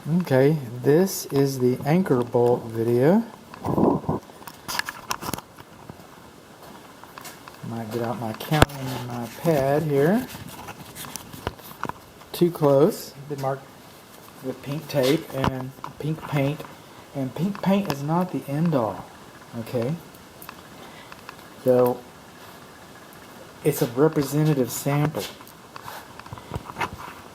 Okay, this is the anchor bolt video. Might get out my counting and my pad here. Too close. They marked with pink tape and pink paint. And pink paint is not the end all. Okay? So, it's a representative sample.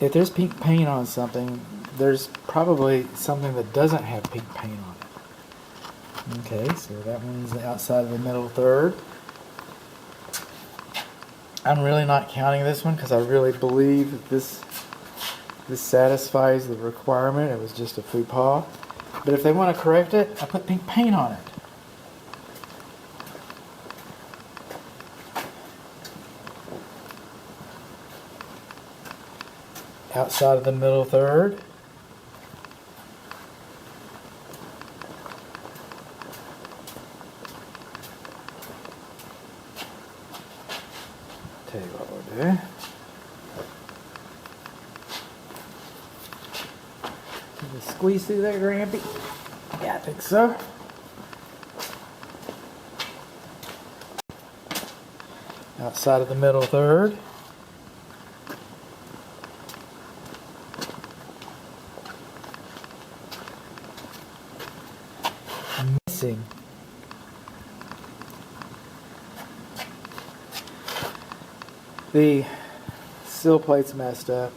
If there's pink paint on something, there's probably something that doesn't have pink paint on it. Okay, so that one's the outside of the middle third. I'm really not counting this one because I really believe that this satisfies the requirement. It was just a faux pas. But if they want to correct it, I put pink paint on it. Outside of the middle third. Tell you what we'll do. Just squeeze through there, Grampy. Yeah, I think so. Outside of the middle third. Missing. The sill plate's messed up.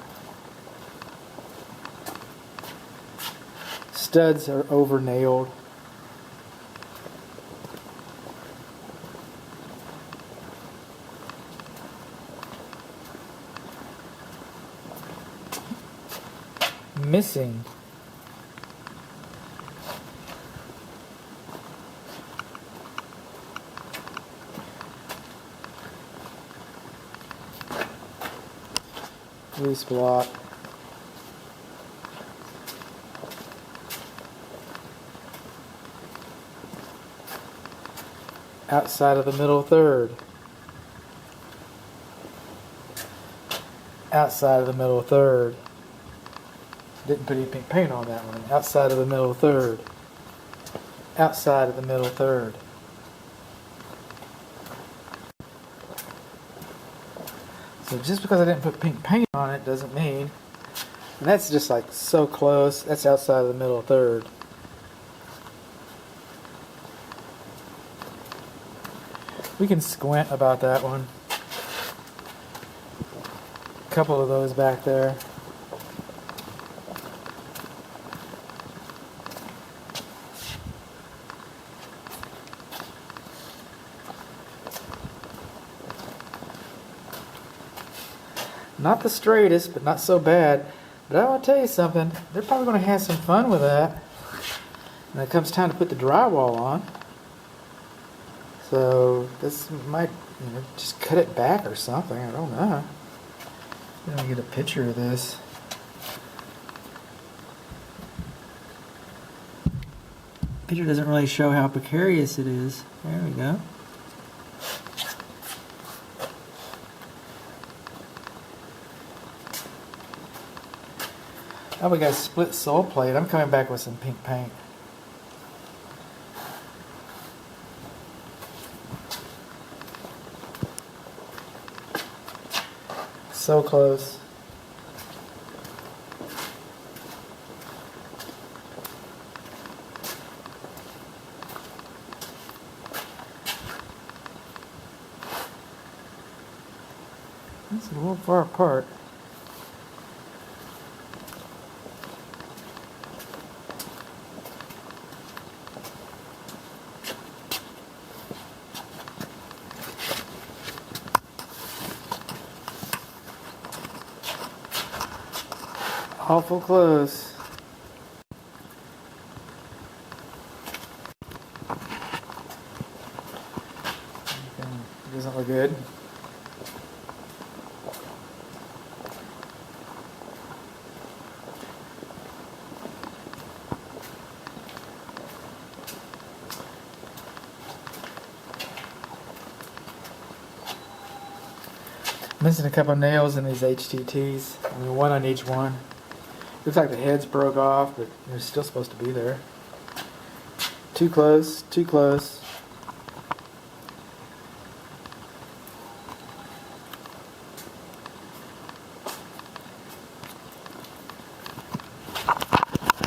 Studs are over nailed. Missing. Loose block. Outside of the middle third. Outside of the middle third. Didn't put any pink paint on that one. Outside of the middle third. Outside of the middle third. So just because I didn't put pink paint on it doesn't mean, and that's just like so close, that's outside of the middle third. We can squint about that one. A couple of those back there. Not the straightest, but not so bad. But I want to tell you something. They're probably going to have some fun with that when it comes time to put the drywall on. So this might, just cut it back or something. I don't know. Let me get a picture of this. Picture doesn't really show how precarious it is. There we go. Oh, we got a split sole plate. I'm coming back with some pink paint. So close. That's a little far apart. Awful close. Doesn't look good. Missing a couple nails in these HTTs. I mean, one on each one. Looks like the heads broke off, but they're still supposed to be there. Too close, too close.